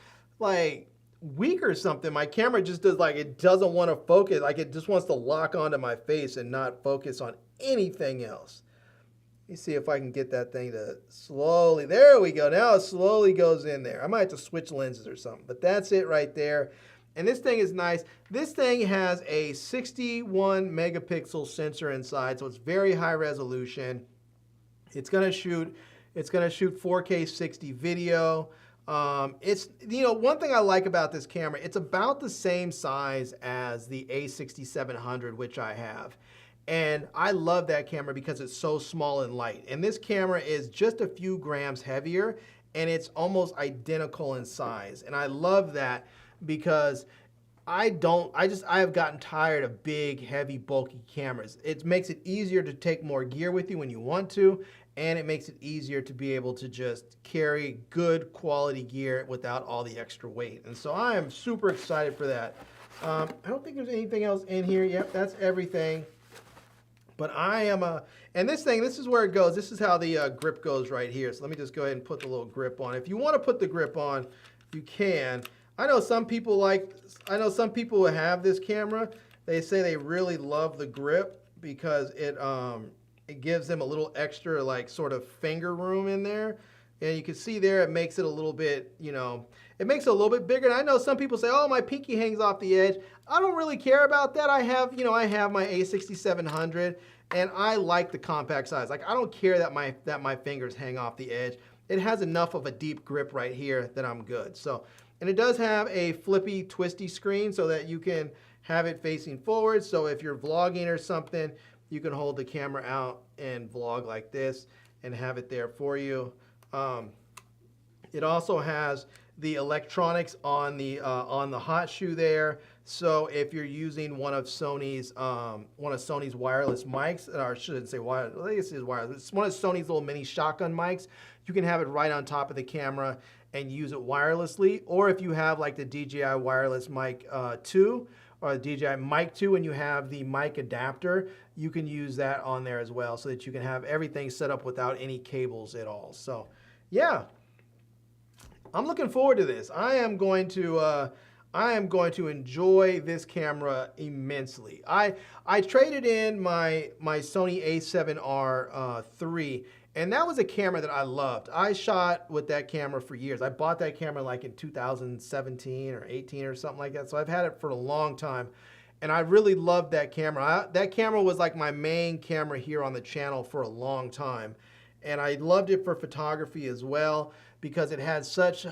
week or something, my camera just does, it doesn't want to focus. It just wants to lock onto my face and not focus on anything else. Let me see if I can get that thing to slowly, there we go. Now it slowly goes in there. I might have to switch lenses or something, but that's it right there. And this thing is nice. This thing has a 61 megapixel sensor inside, so it's very high resolution. It's gonna shoot 4K 60 video. It's, one thing I like about this camera, it's about the same size as the A6700, which I have. And I love that camera because it's so small and light. And this camera is just a few grams heavier, and it's almost identical in size. And I love that because I have gotten tired of big, heavy, bulky cameras. It makes it easier to take more gear with you when you want to, and it makes it easier to be able to just carry good quality gear without all the extra weight. And so I am super excited for that. I don't think there's anything else in here. Yep, that's everything. But I am and this is where it goes. This is how the grip goes right here. So let me just go ahead and put the little grip on. If you want to put the grip on, you can. I know some people who have this camera, they say they really love the grip because it gives them a little extra like sort of finger room in there. And you can see there, it makes it a little bit, you know, it makes it a little bit bigger. And I know some people say, oh, my pinky hangs off the edge. I don't really care about that. I have my A6700 and I like the compact size. Like I don't care that my fingers hang off the edge. It has enough of a deep grip right here that I'm good. So, and it does have a flippy, twisty screen so that you can have it facing forward. So if you're vlogging or something, you can hold the camera out and vlog like this and have it there for you. It also has the electronics on the hot shoe there. So if you're using one of Sony's wireless mics, or I shouldn't say wireless, I guess it is wireless. It's one of Sony's little mini shotgun mics. You can have it right on top of the camera and use it wirelessly. Or if you have like the DJI wireless mic 2 or the DJI mic 2 and you have the mic adapter, you can use that on there as well so that you can have everything set up without any cables at all. So yeah, I'm looking forward to this. I am going to enjoy this camera immensely. I traded in my Sony A7R III, and that was a camera that I loved. I shot with that camera for years. I bought that camera like in 2017 or 18 or something like that, so I've had it for a long time. And I really loved that camera. That camera was like my main camera here on the channel for a long time. And I loved it for photography as well because it had such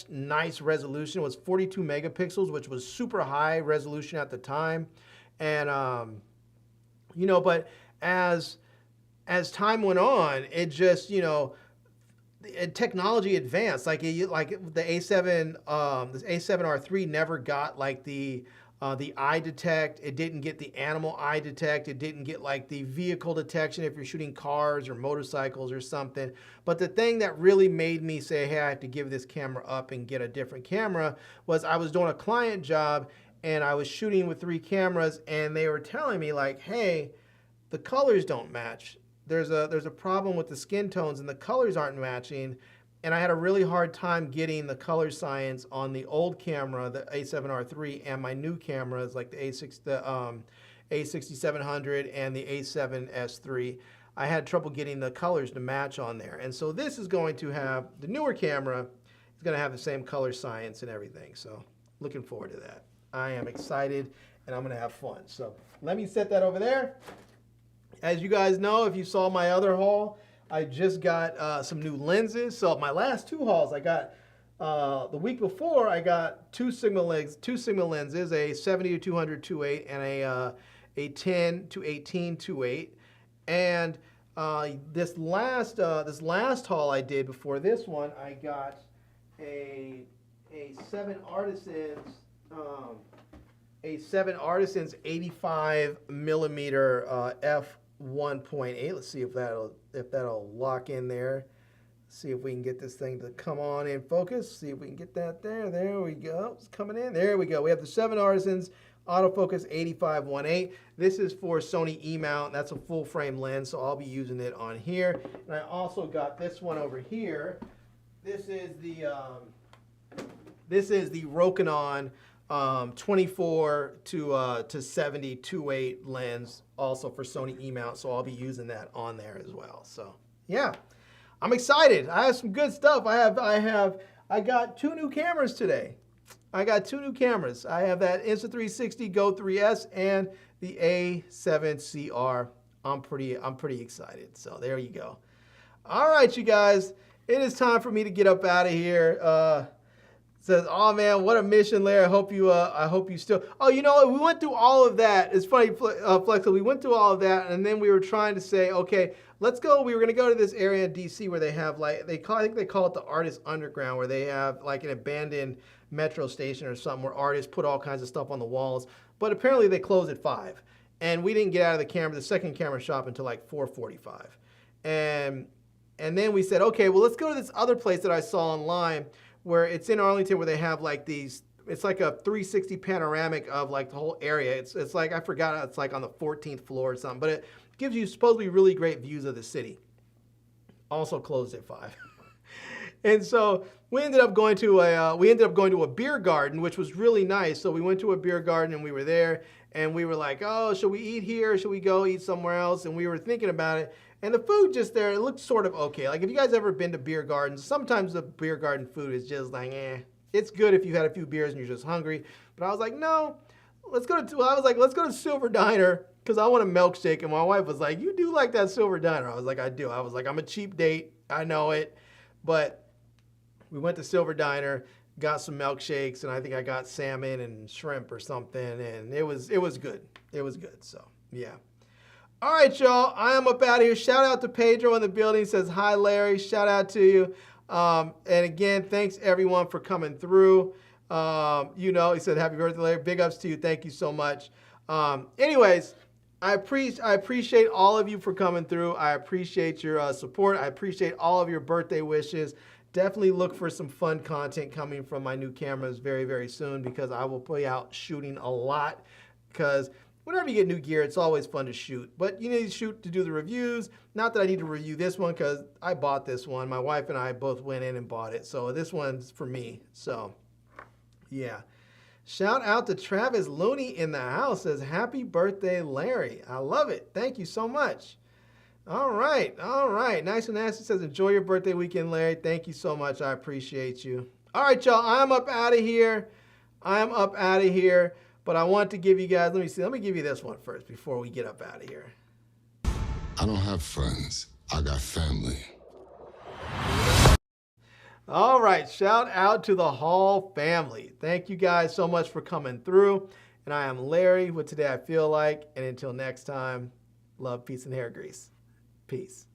nice resolution. It was 42 megapixels, which was super high resolution at the time. And you know, but as time went on, it just, you know, technology advanced. Like the A7, this A7R III never got like the eye detect. It didn't get the animal eye detect. It didn't get like the vehicle detection if you're shooting cars or motorcycles or something. But the thing that really made me say, hey, I have to give this camera up and get a different camera was I was doing a client job and I was shooting with 3 cameras and they were telling me like, hey, the colors don't match. There's a problem with the skin tones and the colors aren't matching. And I had a really hard time getting the color science on the old camera, the A7R III, and my new cameras like the A6700 and the A7S III. I had trouble getting the colors to match on there. And so this is going to have, the newer camera is going to have the same color science and everything. So looking forward to that. I am excited and I'm going to have fun. So let me set that over there. As you guys know, if you saw my other haul, I just got some new lenses. So my last 2 hauls, I got the week before, I got two Sigma lenses, a 70-200 2.8 and a 10-18 2.8. And this last haul I did before this one, I got a 7 Artisans 85 millimeter f1.8. Let's see if that'll lock in there. See if we can get this thing to come on in focus. See if we can get that there. There we go. It's coming in. There we go. We have the 7 Artisans autofocus 85-1.8. This is for Sony E-mount. That's a full frame lens, so I'll be using it on here. And I also got this one over here. This is the Rokinon 24 to 70 2.8 lens, also for Sony E-mount, so I'll be using that on there as well. So yeah, I'm excited. I have some good stuff. I got 2 new cameras today. I got 2 new cameras. I have that Insta360 Go 3S and the A7CR. I'm pretty excited. So there you go. All right, you guys, it is time for me to get up out of here. Says, oh man, what a mission, Larry. I hope you still. Oh, you know what? We went through all of that. It's funny, Flexible. We went through all of that, and then we were trying to say, okay, let's go. We were going to go to this area in DC where they have like I think they call it the Artist Underground, where they have like an abandoned metro station or something where artists put all kinds of stuff on the walls. But apparently they close at 5, and we didn't get out of the second camera shop until like 4:45, and then we said, okay, well let's go to this other place that I saw online, where it's in Arlington, where they have like these it's like a 360 panoramic of like the whole area. It's like, I forgot, it's like on the 14th floor or something, but it gives you supposedly really great views of the city. Also closed at 5. And so we ended up going to a beer garden, which was really nice. So we went to a beer garden and we were there and we were like, oh, should we eat here? Should we go eat somewhere else? And we were thinking about it. And the food just there, it looked sort of okay. Like if you guys ever been to beer gardens, sometimes the beer garden food is just like, eh. It's good if you've had a few beers and you're just hungry. But I was like, no, let's go to Silver Diner because I want a milkshake. And my wife was like, you do like that Silver Diner? I was like, I do. I was like, I'm a cheap date. I know it. But we went to Silver Diner, got some milkshakes, and I think I got salmon and shrimp or something, and it was good. It was good, so yeah. All right, y'all, I am up out of here. Shout out to Pedro in the building. He says, hi, Larry. Shout out to you. And again, thanks, everyone, for coming through. You know, he said, happy birthday, Larry. Big ups to you. Thank you so much. Anyways, I appreciate all of you for coming through. I appreciate your support. I appreciate all of your birthday wishes. Definitely look for some fun content coming from my new cameras very, very soon because I will be out shooting a lot because whenever you get new gear, it's always fun to shoot. But you need to shoot to do the reviews. Not that I need to review this one because I bought this one. My wife and I both went in and bought it. So this one's for me. So, yeah. Shout out to Travis Looney in the house. Says, happy birthday, Larry. I love it. Thank you so much. All right. Nice and nasty says, enjoy your birthday weekend, Larry. Thank you so much. I appreciate you. All right, y'all. I'm up out of here. But I want to give you guys, let me give you this one first before we get up out of here. I don't have friends. I got family. All right. Shout out to the Hall family. Thank you guys so much for coming through. And I am Larry with Today I Feel Like. And until next time, love, peace, and hair grease. Peace.